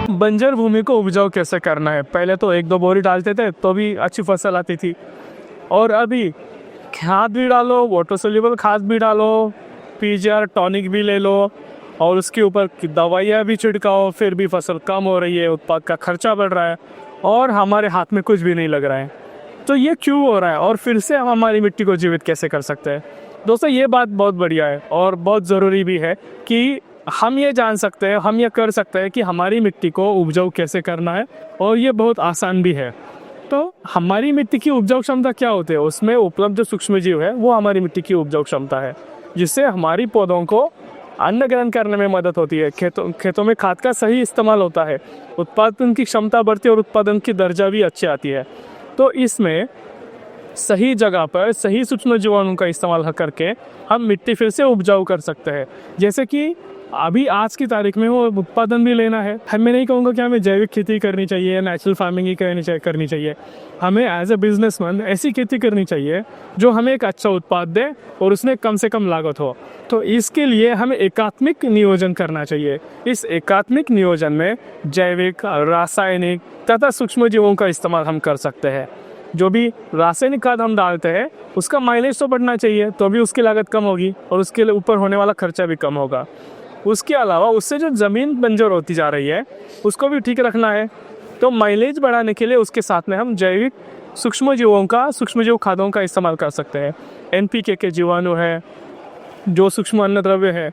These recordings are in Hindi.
बंजर भूमि को उपजाऊ कैसे करना है। पहले तो एक दो बोरी डालते थे तो भी अच्छी फसल आती थी, और अभी खाद भी डालो, वाटर सोल्यूबल खाद भी डालो, पीजीआर टॉनिक भी ले लो, और उसके ऊपर दवाइयाँ भी छिड़काओ, फिर भी फसल कम हो रही है, उत्पाद का खर्चा बढ़ रहा है और हमारे हाथ में कुछ भी नहीं लग रहा है। तो ये क्यों हो रहा है और फिर से हम हमारी मिट्टी को जीवित कैसे कर सकते हैं। दोस्तों, ये बात बहुत बढ़िया है और बहुत ज़रूरी भी है कि हम ये जान सकते हैं, हम ये कर सकते हैं कि हमारी मिट्टी को उपजाऊ कैसे करना है, और ये बहुत आसान भी है। तो हमारी मिट्टी की उपजाऊ क्षमता क्या होती है, उसमें उपलब्ध जो सूक्ष्म जीव है वो हमारी मिट्टी की उपजाऊ क्षमता है, जिससे हमारी पौधों को अन्न ग्रहण करने में मदद होती है। खेतों में खाद का सही इस्तेमाल होता है, उत्पादन की क्षमता बढ़ती है और उत्पादन की दर्जा भी अच्छी आती है। तो इसमें सही जगह पर सही सूक्ष्म जीवाणु का इस्तेमाल करके हम मिट्टी फिर से उपजाऊ कर सकते हैं। जैसे कि अभी आज की तारीख में वो उत्पादन भी लेना है, मैं नहीं कहूँगा कि हमें जैविक खेती करनी चाहिए या नेचुरल फार्मिंग ही करनी चाहिए। हमें एज ए बिजनेसमैन ऐसी खेती करनी चाहिए जो हमें एक अच्छा उत्पाद दे और उसमें कम से कम लागत हो। तो इसके लिए हमें एकात्मिक नियोजन करना चाहिए। इस एकात्मिक नियोजन में जैविक, रासायनिक तथा सूक्ष्म जीवों का इस्तेमाल हम कर सकते हैं। जो भी रासायनिक खाद हम डालते हैं उसका माइलेज तो बढ़ना चाहिए, तो भी उसकी लागत कम होगी और उसके ऊपर होने वाला खर्चा भी कम होगा। उसके अलावा उससे जो ज़मीन बंजर होती जा रही है उसको भी ठीक रखना है। तो माइलेज बढ़ाने के लिए उसके साथ में हम जैविक सूक्ष्म जीव खादों का इस्तेमाल कर सकते हैं। एनपीके के जीवाणु है, जो सूक्ष्म अन्न द्रव्य है,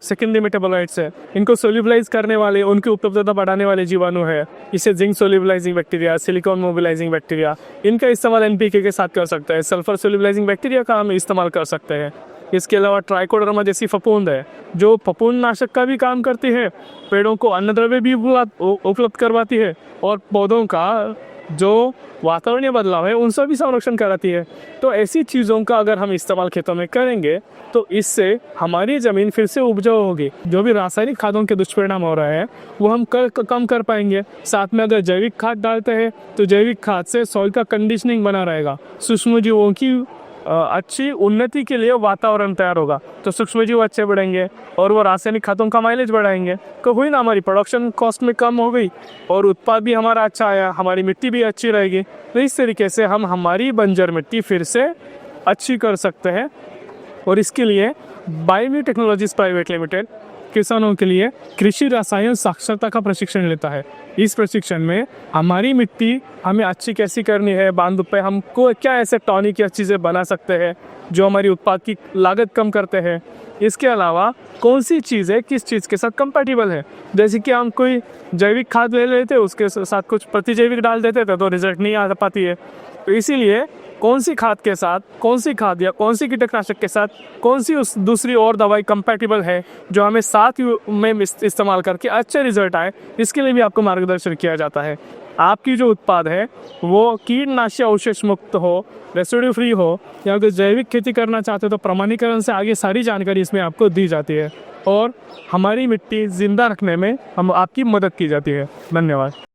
सेकेंडरी मेटाबोलाइट्स है, इनको सोल्यूबलाइज करने वाले, उनकी उपलब्धता बढ़ाने वाले जीवाणु है। इसे zinc solubilising bacteria, silicon mobilising bacteria, इनका इस्तेमाल एनपीके के साथ कर सकते हैं। सल्फर सोल्यूबलाइजिंग बैक्टीरिया का हम इस्तेमाल कर सकते हैं। इसके अलावा ट्राइकोडर्मा जैसी फफूंद है जो फफूंद नाशक का भी काम करती है, पेड़ों को अन्न द्रव्य भी उपलब्ध करवाती है और पौधों का जो वातावरणीय बदलाव है उनसे भी संरक्षण कराती है। तो ऐसी चीज़ों का अगर हम इस्तेमाल खेतों में करेंगे तो इससे हमारी ज़मीन फिर से उपजाऊ होगी। जो भी रासायनिक खादों के दुष्परिणाम हो रहे हैं वो हम कम कर पाएंगे। साथ में अगर जैविक खाद डालते हैं तो जैविक खाद से सॉइल का कंडीशनिंग बना रहेगा, सूक्ष्म जीवों की अच्छी उन्नति के लिए वातावरण तैयार होगा, तो सूक्ष्म जीव अच्छे बढ़ेंगे और वो रासायनिक खादों का माइलेज बढ़ाएंगे। तो हुई ना, हमारी प्रोडक्शन कॉस्ट में कम हो गई और उत्पाद भी हमारा अच्छा आया, हमारी मिट्टी भी अच्छी रहेगी। तो इस तरीके से हम हमारी बंजर मिट्टी फिर से अच्छी कर सकते हैं। और इसके लिए बायोम्यू टेक्नोलॉजीज प्राइवेट लिमिटेड किसानों के लिए कृषि रसायन साक्षरता का प्रशिक्षण लेता है। इस प्रशिक्षण में हमारी मिट्टी हमें अच्छी कैसी करनी है, बांध पे हमको क्या ऐसे टॉनिक या चीज़ें बना सकते हैं जो हमारी उत्पाद की लागत कम करते हैं। इसके अलावा कौन सी चीज़ें किस चीज़ के साथ कंपैटिबल है। जैसे कि हम कोई जैविक खाद ले लेते उसके साथ कुछ प्रतिजैविक डाल देते थे तो रिजल्ट नहीं आ पाती है। तो इसीलिए कौन सी खाद के साथ कौन सी खाद या कौन सी कीटनाशक के साथ कौन सी उस दूसरी और दवाई कंपैटिबल है जो हमें साथ में इस्तेमाल करके अच्छे रिजल्ट आए, इसके लिए भी आपको मार्गदर्शन किया जाता है। आपकी जो उत्पाद है वो कीटनाशक अवशेष मुक्त हो, रेसिड्यू फ्री हो, या अगर जैविक खेती करना चाहते हो तो प्रमाणीकरण से आगे सारी जानकारी इसमें आपको दी जाती है और हमारी मिट्टी जिंदा रखने में हम आपकी मदद की जाती है। धन्यवाद।